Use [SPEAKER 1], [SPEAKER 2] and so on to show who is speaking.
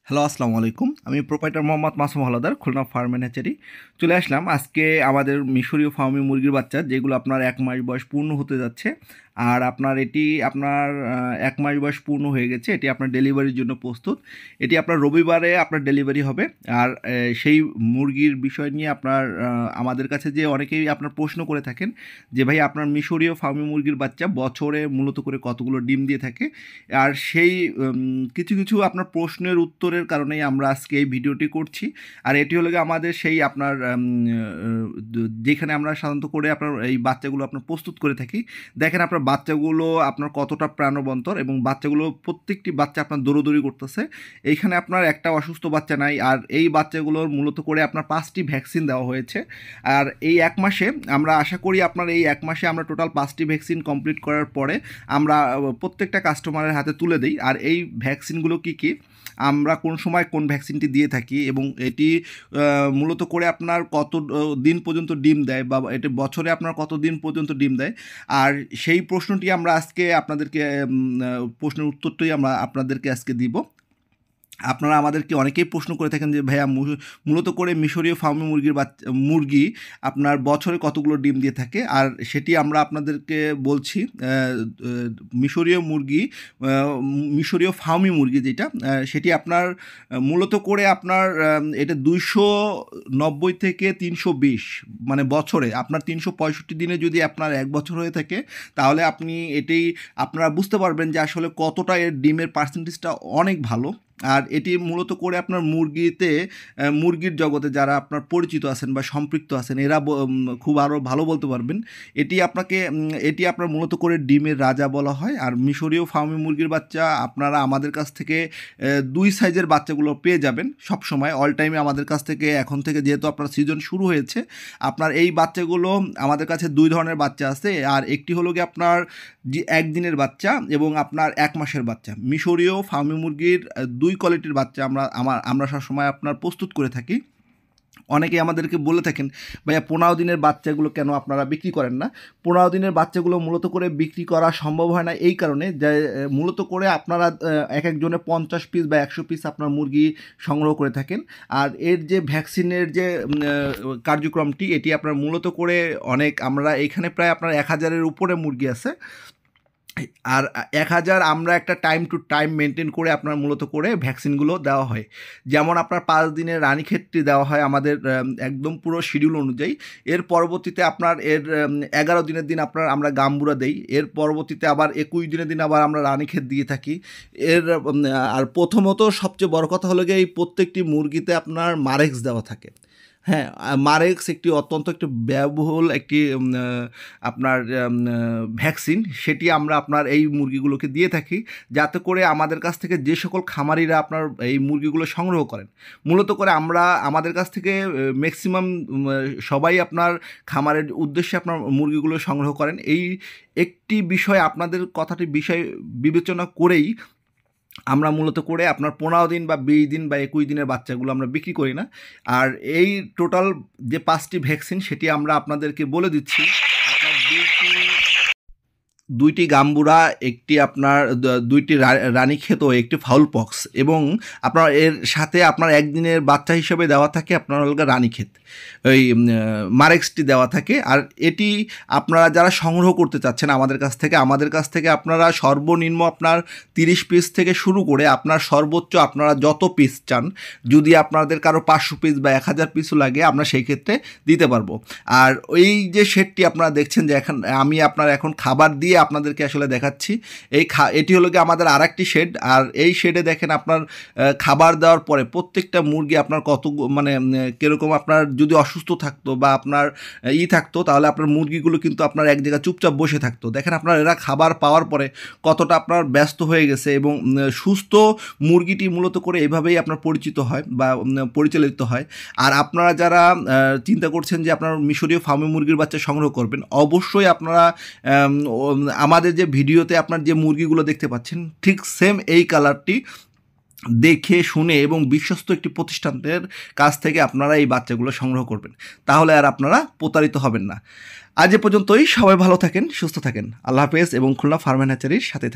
[SPEAKER 1] Hello, আসসালামু আলাইকুম। আমি proprietor Mohammad Masum Haldar, Khulna farm and hatchery. চলে আসলাম আজকে আমাদের মিশরীয় ফার্মি মুরগির বাচ্চা, যেগুলো আপনার 1 মাস বয়স পূর্ণ হতে যাচ্ছে। আর আপনার এটি আপনার 1 মাস বয়স পূর্ণ হয়ে গেছে। এটি আপনার ডেলিভারির জন্য প্রস্তুত। এটি আপনার রবিবারে আপনার ডেলিভারি হবে। আর সেই মুরগির বিষয় নিয়ে আপনার আমাদের কাছে যে অনেকেই আপনার প্রশ্ন করে থাকেন যে ভাই, আপনার মিশরীয় ফার্মি মুরগির বাচ্চা বছরে মূলত করে কতগুলো ডিম দিয়ে থাকে। আর সেই কিছু কিছু আপনার প্রশ্নের উত্তরের কারণেই আমরা আজকে এই ভিডিওটি করছি। আর এটি হলো গিয়ে আমাদের সেই আপনার যেখানে আমরা সাধারণত করে আপনার এই বাচ্চাগুলো আপনার প্রস্তুত করে থাকি। দেখেন আপনার বাচ্চাগুলো আপনার কতটা প্রাণবন্তর, এবং বাচ্চাগুলো প্রত্যেকটি বাচ্চা আপনার দৌড়দৌড়ি করতেছে। এইখানে আপনার একটা অসুস্থ বাচ্চা নাই। আর এই বাচ্চাগুলোর মূলত করে আপনার 5টি ভ্যাকসিন দেওয়া হয়েছে। আর এই 1 মাসে আমরা আশা করি আপনার এই 1 মাসে আমরা টোটাল 5টি ভ্যাকসিন কমপ্লিট করার পরে আমরা প্রত্যেকটা কাস্টমারের হাতে তুলে দিই। আর এই ভ্যাকসিনগুলো কী কী, আমরা কোন সময় কোন ভ্যাকসিনটি দিয়ে থাকি, এবং এটি মূলত করে আপনার কত দিন পর্যন্ত ডিম দেয়, বা এটি বছরে আপনার কত দিন পর্যন্ত ডিম দেয়। আর সেই প্রশ্নটি আমরা আজকে আপনাদেরকে প্রশ্নের উত্তরটাই আমরা আপনাদেরকে আজকে দিব। আপনারা আমাদেরকে অনেকেই প্রশ্ন করে থাকেন যে ভাইয়া, মূলত করে মিশরীয় ফার্মি মুরগি আপনার বছরে কতগুলো ডিম দিয়ে থাকে। আর সেটি আমরা আপনাদেরকে বলছি, মিশরীয় ফার্মি মুরগি যেটা, সেটি আপনার মূলত করে আপনার এটা 290 থেকে 320, মানে বছরে আপনার 365 দিনে যদি আপনার 1 বছর হয়ে থাকে, তাহলে আপনি এটি আপনারা বুঝতে পারবেন যে আসলে কতটা এর ডিমের পার্সেন্টেজটা অনেক ভালো। আর এটি মূলত করে আপনার মুরগির জগতে যারা আপনার পরিচিত আছেন বা সম্পৃক্ত আছেন, এরা খুব আরও ভালো বলতে পারবেন। এটি আপনার মূলত করে ডিমের রাজা বলা হয়। আর মিশরীয় ফার্মি মুরগির বাচ্চা আপনারা আমাদের কাছ থেকে 2 সাইজের বাচ্চাগুলো পেয়ে যাবেন সব সময়, অল টাইমে আমাদের কাছ থেকে। এখন থেকে যেহেতু আপনার সিজন শুরু হয়েছে, আপনার এই বাচ্চাগুলো আমাদের কাছে 2 ধরনের বাচ্চা আছে। আর একটি হলো গিয়ে আপনার 1 দিনের বাচ্চা, এবং আপনার 1 মাসের বাচ্চা। মিশরীয় ফার্মি মুরগির 2 কোয়ালিটির বাচ্চা আমরা সবসময় আপনার প্রস্তুত করে থাকি। অনেকেই আমাদেরকে বলে থাকেন, ভাইয়া 15 দিনের বাচ্চাগুলো কেন আপনারা বিক্রি করেন না। 15 দিনের বাচ্চাগুলো মূলত করে বিক্রি করা সম্ভব হয় না এই কারণে যে মূলত করে আপনারা এক একজনে 50 পিস বা 100 পিস আপনার মুরগি সংগ্রহ করে থাকেন। আর এর যে ভ্যাকসিনের যে কার্যক্রমটি, এটি আপনার মূলত করে আমরা এখানে প্রায় আপনার 1000-এর উপরে মুরগি আছে। আর 1000 আমরা একটা টাইম টু টাইম মেনটেন করে আপনার মূলত করে ভ্যাকসিনগুলো দেওয়া হয়। যেমন আপনার 5 দিনের রানীক্ষেতটি দেওয়া হয় আমাদের একদম পুরো শিডিউল অনুযায়ী। এর পরবর্তীতে আপনার 11 দিনের দিন আমরা গাম্বুরা দেই। এর পরবর্তীতে আবার 21 দিনের দিন আবার আমরা রানীক্ষেত দিয়ে থাকি। আর প্রথমত সবচেয়ে বড় কথা হলো গিয়ে এই প্রত্যেকটি মুরগিতে আপনার মারেক্স দেওয়া থাকে। হ্যাঁ, মারেক্স একটি অত্যন্ত একটি ব্যয়বহুল একটি আপনার ভ্যাকসিন। সেটি আমরা আপনার এই মুরগিগুলোকে দিয়ে থাকি, যাতে করে আমাদের কাছ থেকে যে সকল খামারিরা আপনার এই মুরগিগুলো সংগ্রহ করেন, মূলত করে আমাদের কাছ থেকে ম্যাক্সিমাম সবাই আপনার খামারের উদ্দেশ্যে আপনার মুরগিগুলো সংগ্রহ করেন। এই একটি বিষয়, আপনাদের কথাটি বিষয় বিবেচনা করেই আমরা মূলত করে আপনার 15 দিন বা 20 দিন বা 21 দিনের বাচ্চাগুলো আমরা বিক্রি করি না। আর এই টোটাল যে 5টি ভ্যাকসিন, সেটি আমরা আপনাদেরকে বলে দিচ্ছি। আপনার 2টি গাম্বুরা, একটি আপনার 2টি রানীক্ষেত, একটি ফাউল পক্স, এবং আপনার এর সাথে আপনার 1 দিনের বাচ্চা হিসেবে দেওয়া থাকে আপনার হল রানীক্ষেত, ওই মারেক্সটি দেওয়া থাকে। আর এটি আপনারা যারা সংগ্রহ করতে চাচ্ছেন আমাদের কাছ থেকে আপনারা সর্বনিম্ন আপনার 30 পিস থেকে শুরু করে আপনার সর্বোচ্চ আপনারা যত পিস চান, যদি আপনাদের কারো 500 পিস বা 1000 পিসও লাগে, আমরা সেই ক্ষেত্রে দিতে পারবো। আর ওই যে শেডটি আপনারা দেখছেন, যে আমি এখন খাবার দিয়ে আপনাদেরকে আসলে দেখাচ্ছি। এটি হলো কি আমাদের আরেকটি শেড। আর এই শেডে দেখেন আপনার খাবার দেওয়ার পরে প্রত্যেকটা মুরগি আপনার কত, মানে কীরকম, আপনার যদি অসুস্থ থাকতো বা আপনার থাকতো, তাহলে আপনার মুরগিগুলো কিন্তু আপনার এক জায়গায় চুপচাপ বসে থাকতো। দেখেন আপনার এরা খাবার পাওয়ার পরে কতটা আপনার ব্যস্ত হয়ে গেছে। এবং সুস্থ মুরগিটি মূলত করে এভাবেই আপনার পরিচিত হয় বা পরিচালিত হয়। আর আপনারা যারা চিন্তা করছেন যে আপনার মিশরীয় ফার্মি মুরগির বাচ্চা সংগ্রহ করবেন, অবশ্যই আপনারা আমাদের যে ভিডিওতে আপনার যে মুরগিগুলো দেখতে পাচ্ছেন, ঠিক সেম এই কালারটি দেখে শুনে এবং বিশ্বস্ত একটি প্রতিষ্ঠানের কাছ থেকে আপনারা এই বাচ্চাগুলো সংগ্রহ করবেন, তাহলে আর আপনারা প্রতারিত হবেন না। আজ এ পর্যন্তই। সবাই ভালো থাকেন, সুস্থ থাকেন। আল্লাহ হাফেজ, এবং খুলনা ফার্ম অ্যান্ড হ্যাচারির সাথে থাকেন।